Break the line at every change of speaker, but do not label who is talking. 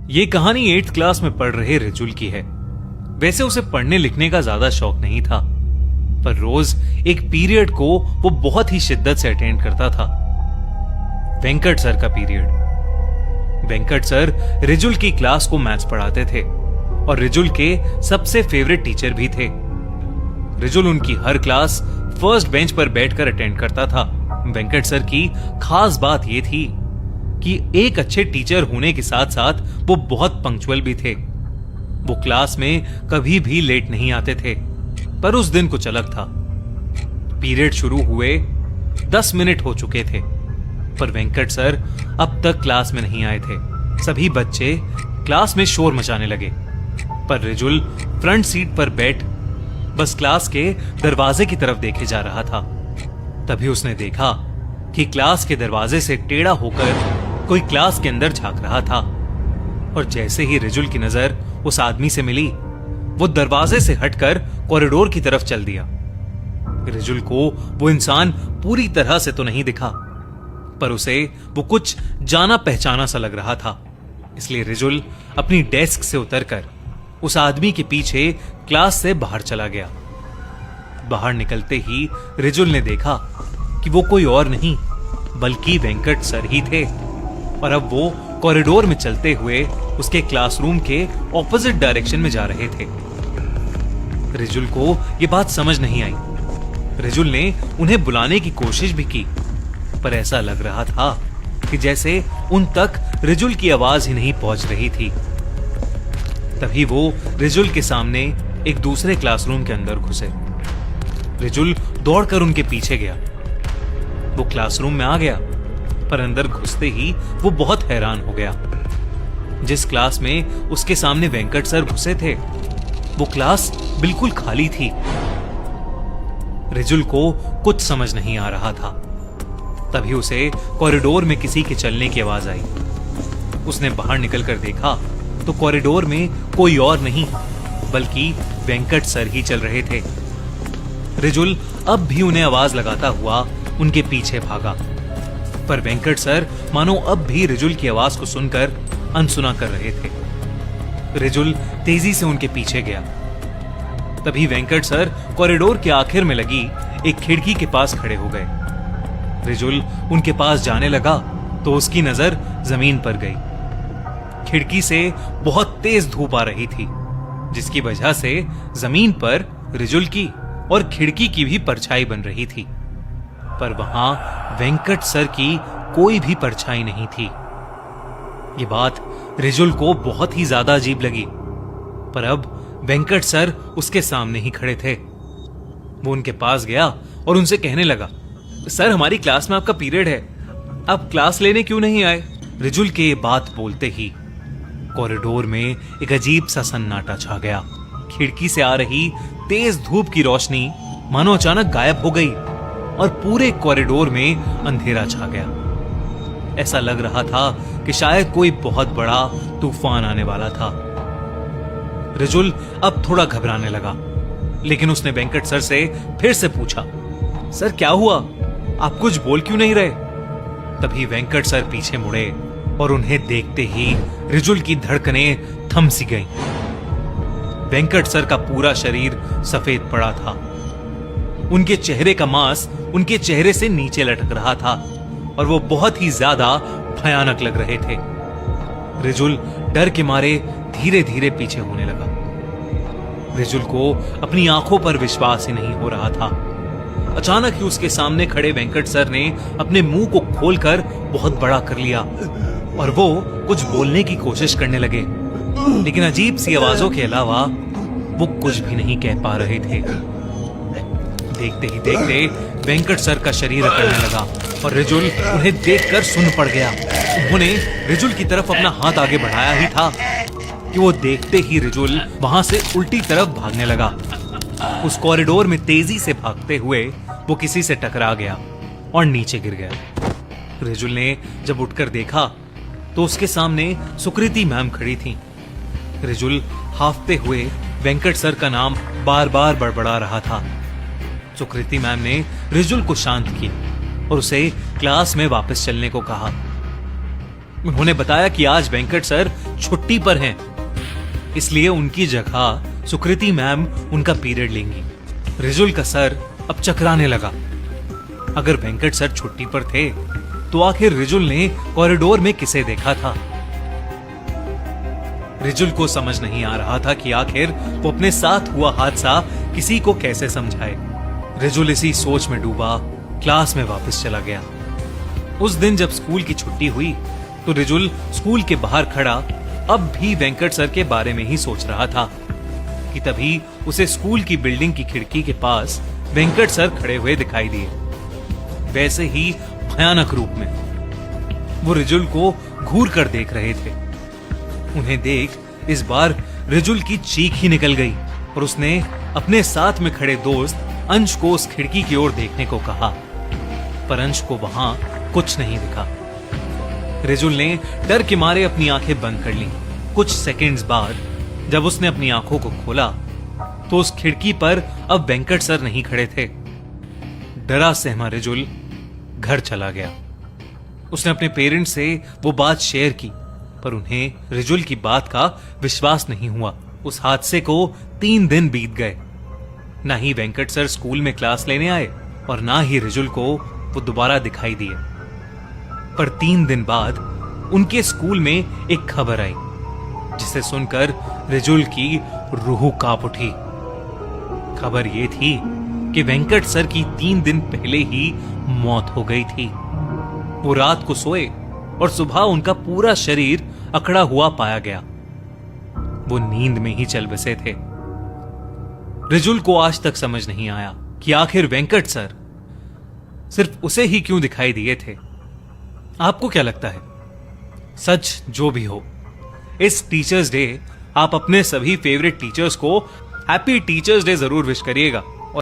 ये कहानी 8th class में पढ़ रहे रिजुल की है। वैसे उसे पढ़ने लिखने का ज्यादा शौक नहीं था, पर रोज एक पीरियड को वो बहुत ही शिद्दत से अटेंड करता था। वेंकट सर का पीरियड। वेंकट सर रिजुल की क्लास को मैथ्स पढ़ाते थे और रिजुल के सबसे फेवरेट टीचर भी थे। रिजुल उनकी हर क्लास फर्स्ट बेंच पर बैठकर अटेंड करता था। वेंकट सर की खास बात यह थी कि एक अच्छे टीचर होने के साथ साथ वो बहुत पंक्चुअल भी थे। वो क्लास में कभी भी लेट नहीं आते थे, पर उस दिन कुछ अलग था। पीरियड शुरू हुए 10 मिनट हो चुके थे, पर वेंकट सर अब तक क्लास में नहीं आए थे। सभी बच्चे क्लास में शोर मचाने लगे, पर रिजुल फ्रंट सीट पर बैठ बस क्लास के दरवाजे की तरफ देखे जा रहा था। तभी उसने देखा कि क्लास के दरवाजे से टेढ़ा होकर कोई क्लास के अंदर झांक रहा था, और जैसे ही रिजुल की नजर उस आदमी से मिली, वो दरवाजे से हटकर कॉरिडोर की तरफ चल दिया। रिजुल को वो इंसान पूरी तरह से तो नहीं दिखा, पर उसे वो कुछ जाना पहचाना सा लग रहा था। इसलिए रिजुल अपनी डेस्क से उतरकर उस आदमी के पीछे क्लास से बाहर चला गया। बाहर निकलते ही रिजुल ने देखा कि वो कोई और नहीं बल्कि वेंकट सर ही थे, और अब वो कॉरिडोर में चलते हुए उसके क्लासरूम के ऑपोजिट डायरेक्शन में जा रहे थे। रिजुल को यह बात समझ नहीं आई। रिजुल ने उन्हें बुलाने की कोशिश भी की, पर ऐसा लग रहा था कि जैसे उन तक रिजुल की आवाज ही नहीं पहुंच रही थी। तभी वो रिजुल के सामने एक दूसरे क्लासरूम के अंदर घुसे। रिजुल दौड़कर उनके पीछे गया। वो क्लासरूम में आ गया, पर अंदर घुसते ही वो बहुत हैरान हो गया। जिस क्लास में उसके सामने वेंकट सर घुसे थे, वो क्लास बिल्कुल खाली थी। रिजुल को कुछ समझ नहीं आ रहा था। तभी उसे कॉरिडोर में किसी के चलने की आवाज आई। उसने बाहर निकलकर देखा तो कॉरिडोर में कोई और नहीं बल्कि वेंकट सर ही चल रहे थे। रिजुल अब भी उन्हें आवाज लगाता हुआ उनके पीछे भागा, पर वेंकट सर मानो अब भी रिजुल की आवाज को सुनकर अनसुना कर रहे थे। रिजुल तेजी से उनके पीछे गया। तभी वेंकट सर कॉरिडोर के आखिर में लगी एक खिड़की के पास खड़े हो गए। रिजुल उनके पास जाने लगा तो उसकी नजर जमीन पर गई। खिड़की से बहुत तेज धूप आ रही थी, जिसकी वजह से जमीन पर रिजुल की और खिड़की की भी परछाई बन रही थी, पर वहां वेंकट सर की कोई भी परछाई नहीं थी। ये बात रिजुल को बहुत ही ज्यादा अजीब लगी, पर अब वेंकट सर उसके सामने ही खड़े थे। वो उनके पास गया और उनसे कहने लगा, सर हमारी क्लास में आपका पीरियड है, आप क्लास लेने क्यों नहीं आए? रिजुल के ये बात बोलते ही कॉरिडोर में एक अजीब सा सन्नाटा छा गया। खिड़की से आ रही तेज धूप की रोशनी मानो अचानक गायब हो गई और पूरे कॉरिडोर में अंधेरा छा गया। ऐसा लग रहा था कि शायद कोई बहुत बड़ा तूफान आने वाला था। रिजुल अब थोड़ा घबराने लगा, लेकिन उसने वेंकट सर से फिर से पूछा, सर क्या हुआ? आप कुछ बोल क्यों नहीं रहे? तभी वेंकट सर पीछे मुड़े और उन्हें देखते ही रिजुल की धड़कनें थम सी गईं। वेंकट सर का पूरा शरीर सफेद पड़ा था। उनके चेहरे का मांस उनके चेहरे से नीचे लटक रहा था और वो बहुत ही ज्यादा भयानक लग रहे थे। रिजुल डर के मारे धीरे धीरे पीछे होने लगा। रिजुल को अपनी आंखों पर विश्वास ही नहीं हो रहा था। अचानक ही उसके सामने खड़े वेंकट सर ने अपने मुंह को खोलकर बहुत बड़ा कर लिया और वो कुछ बोलने की कोशिश करने लगे, लेकिन अजीब सी आवाजों के अलावा वो कुछ भी नहीं कह पा रहे थे। देखते ही देखते वेंकट सर का शरीर अकड़ने लगा और रिजुल उन्हें देखकर सुन्न पड़ गया। उन्होंने रिजुल की तरफ अपना हाथ आगे बढ़ाया ही था कि वो देखते ही रिजुल वहां से उल्टी तरफ भागने लगा। उस कॉरिडोर में तेजी से भागते हुए वो किसी से टकरा गया और नीचे गिर गया। रिजुल ने जब उठकर देखा तो उसके सामने सुकृति मैम खड़ी थी। रिजुल हाफते हुए वेंकट सर का नाम बार बार बड़बड़ा रहा था। सुकृति मैम ने रिजुल को शांत किया और उसे क्लास में वापस चलने को कहा। उन्होंने बताया कि आज वेंकट सर छुट्टी पर हैं, इसलिए उनकी जगह सुकृति मैम उनका पीरियड लेंगी। रिजुल का सर अब चकराने लगा। अगर वेंकट सर छुट्टी पर थे तो आखिर रिजुल ने कॉरिडोर में किसे देखा था? रिजुल को समझ नहीं आ रहा था कि आखिर वो अपने साथ हुआ हादसा किसी को कैसे समझाए। रिजुल इसी सोच में डूबा क्लास में वापस चला गया। उस दिन जब स्कूल की छुट्टी हुई तो रिजुल स्कूल के बाहर खड़ा अब भी वेंकट सर के बारे में ही सोच रहा था कि तभी उसे स्कूल की बिल्डिंग की खिड़की के पास वेंकट सर खड़े हुए दिखाई दिए, वैसे ही भयानक रूप में। वो रिजुल को घूर कर देख रहे थे। उन्हें देख इस बार रिजुल की चीख ही निकल गई और उसने अपने साथ में खड़े दोस्त अंश को उस खिड़की की ओर देखने को कहा, पर अंश को वहां कुछ नहीं दिखा। रिजुल ने डर के मारे अपनी आंखें बंद कर लीं। कुछ सेकंड्स बाद जब उसने अपनी आंखों को खोला तो उस खिड़की पर अब वेंकट सर नहीं खड़े थे। डरा सहमा रिजुल घर चला गया। उसने अपने पेरेंट्स से वो बात शेयर की, पर उन्हें रिजुल की बात का विश्वास नहीं हुआ। उस हादसे को 3 दिन बीत गए। ना ही वेंकट सर स्कूल में क्लास लेने आए और ना ही रिजुल को वो दोबारा दिखाई दिए। पर 3 दिन बाद उनके स्कूल में एक खबर आई जिसे सुनकर रिजुल की रूह कांप उठी। खबर यह थी कि वेंकट सर की 3 दिन पहले ही मौत हो गई थी। वो रात को सोए और सुबह उनका पूरा शरीर अकड़ा हुआ पाया गया। वो नींद में ही चल बसे थे। रिजुल को आज तक समझ नहीं आया कि आखिर वेंकट सर सिर्फ उसे ही क्यों दिखाई दिए थे। आपको क्या लगता है? सच जो भी हो, इस टीचर्स डे आप अपने सभी फेवरेट टीचर्स को हैप्पी टीचर्स डे जरूर विश करिएगा।